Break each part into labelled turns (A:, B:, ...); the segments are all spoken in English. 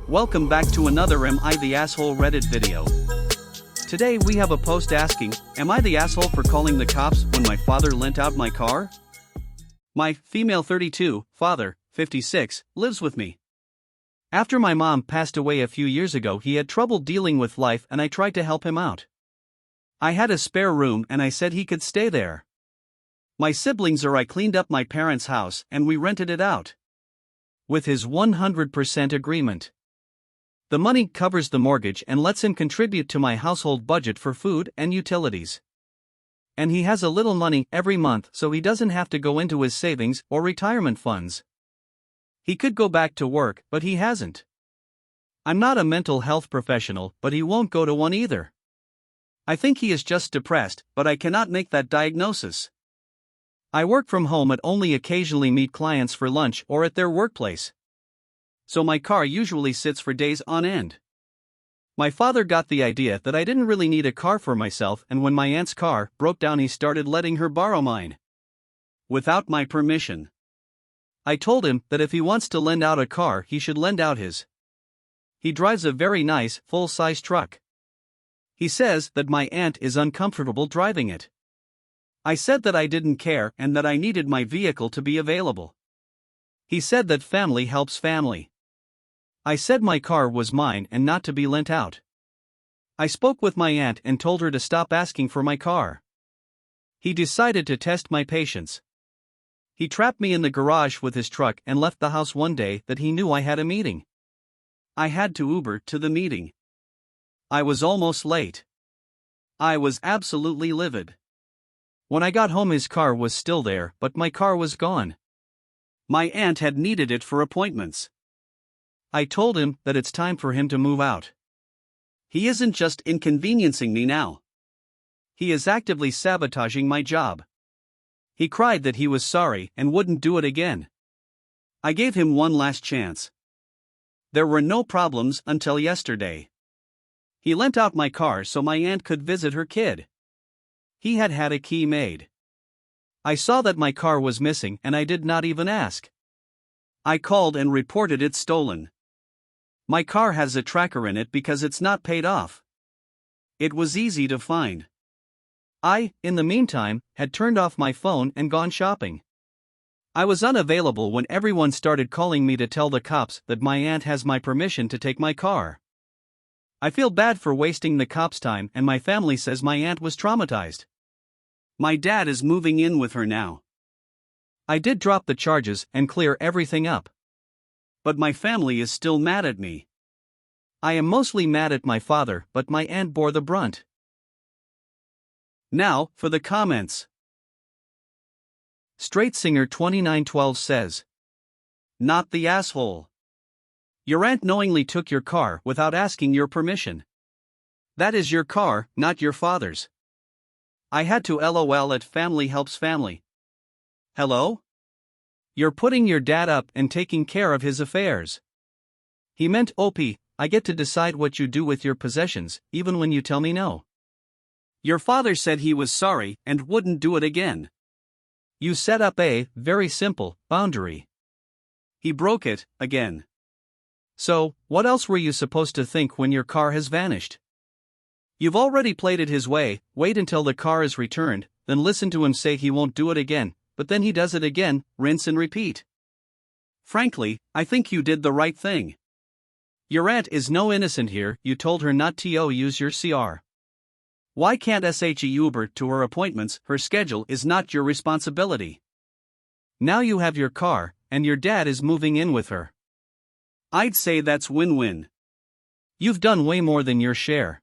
A: Welcome back to another Am I the Asshole Reddit video. Today we have a post asking, am I the asshole for calling the cops when my father lent out my car? My female 32, father, 56, lives with me. After my mom passed away a few years ago, he had trouble dealing with life and I tried to help him out. I had a spare room and I said he could stay there. My siblings or I cleaned up my parents' house and we rented it out. With his 100% agreement. The money covers the mortgage and lets him contribute to my household budget for food and utilities. And he has a little money every month so he doesn't have to go into his savings or retirement funds. He could go back to work, but he hasn't. I'm not a mental health professional, but he won't go to one either. I think he is just depressed, but I cannot make that diagnosis. I work from home and only occasionally meet clients for lunch or at their workplace. So my car usually sits for days on end. My father got the idea that I didn't really need a car for myself, and when my aunt's car broke down he started letting her borrow mine. Without my permission. I told him that if he wants to lend out a car he should lend out his. He drives a very nice, full-size truck. He says that my aunt is uncomfortable driving it. I said that I didn't care and that I needed my vehicle to be available. He said that family helps family. I said my car was mine and not to be lent out. I spoke with my aunt and told her to stop asking for my car. He decided to test my patience. He trapped me in the garage with his truck and left the house one day that he knew I had a meeting. I had to Uber to the meeting. I was almost late. I was absolutely livid. When I got home his car was still there, but my car was gone. My aunt had needed it for appointments. I told him that it's time for him to move out. He isn't just inconveniencing me now. He is actively sabotaging my job. He cried that he was sorry and wouldn't do it again. I gave him one last chance. There were no problems until yesterday. He lent out my car so my aunt could visit her kid. He had had a key made. I saw that my car was missing and I did not even ask. I called and reported it stolen. My car has a tracker in it because it's not paid off. It was easy to find. I, in the meantime, had turned off my phone and gone shopping. I was unavailable when everyone started calling me to tell the cops that my aunt has my permission to take my car. I feel bad for wasting the cops' time and my family says my aunt was traumatized. My dad is moving in with her now. I did drop the charges and clear everything up. But my family is still mad at me. I am mostly mad at my father, but my aunt bore the brunt. Now, for the comments. Straight Singer 2912 says, not the asshole. Your aunt knowingly took your car without asking your permission. That is your car, not your father's. I had to LOL at family helps family. Hello? You're putting your dad up and taking care of his affairs. He meant OP, I get to decide what you do with your possessions, even when you tell me no. Your father said he was sorry and wouldn't do it again. You set up a, very simple, boundary. He broke it, again. So, what else were you supposed to think when your car has vanished? You've already played it his way, wait until the car is returned, then listen to him say he won't do it again, but then he does it again, rinse and repeat. Frankly, I think you did the right thing. Your aunt is no innocent here, you told her not to use your CR. Why can't SHE Uber to her appointments? Her schedule is not your responsibility. Now you have your car, and your dad is moving in with her. I'd say that's win-win. You've done way more than your share.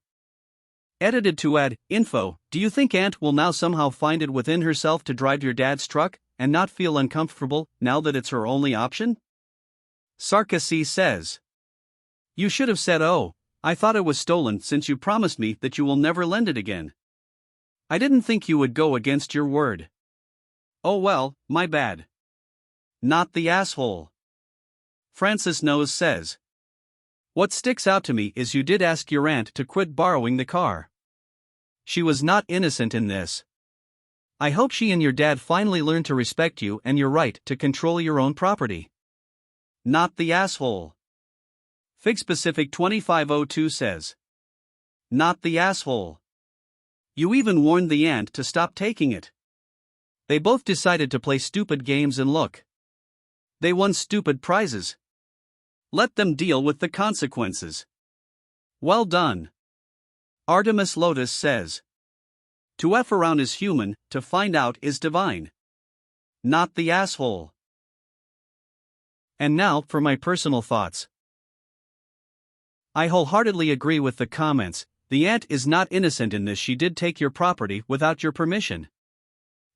A: Edited to add, info, do you think Aunt will now somehow find it within herself to drive your dad's truck, and not feel uncomfortable, now that it's her only option? Sarkasi says. You should have said oh, I thought it was stolen since you promised me that you will never lend it again. I didn't think you would go against your word. Oh well, my bad. Not the asshole. Francis Knows says. What sticks out to me is you did ask your aunt to quit borrowing the car. She was not innocent in this. I hope she and your dad finally learn to respect you and your right to control your own property. Not the asshole. Fig Specific 2502 says. Not the asshole. You even warned the ant to stop taking it. They both decided to play stupid games and look. They won stupid prizes. Let them deal with the consequences. Well done. Artemis Lotus says. To F around is human, to find out is divine. Not the asshole. And now for my personal thoughts. I wholeheartedly agree with the comments. The ant is not innocent in this. She did take your property without your permission.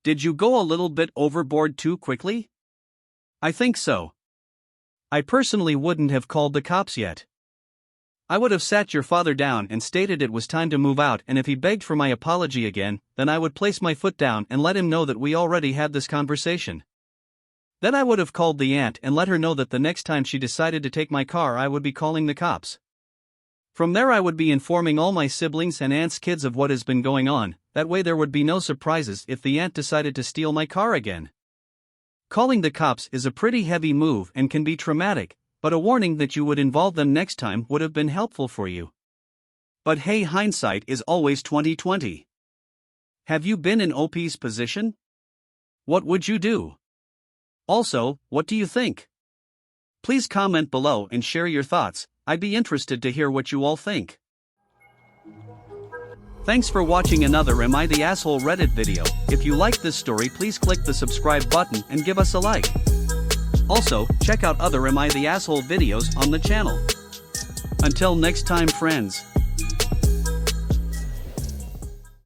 A: Did you go a little bit overboard too quickly? I think so. I personally wouldn't have called the cops yet. I would have sat your father down and stated it was time to move out, and if he begged for my apology again, then I would place my foot down and let him know that we already had this conversation. Then I would have called the aunt and let her know that the next time she decided to take my car I would be calling the cops. From there I would be informing all my siblings and aunt's kids of what has been going on, that way there would be no surprises if the aunt decided to steal my car again. Calling the cops is a pretty heavy move and can be traumatic, but a warning that you would involve them next time would have been helpful for you. But hey, hindsight is always 20/20. Have you been in OP's position? What would you do? Also, what do you think? Please comment below and share your thoughts. I'd be interested to hear what you all think. Thanks for watching another Am I the Asshole Reddit video. If you liked this story, please click the subscribe button and give us a like. Also, check out other Am I the Asshole videos on the channel. Until next time, friends.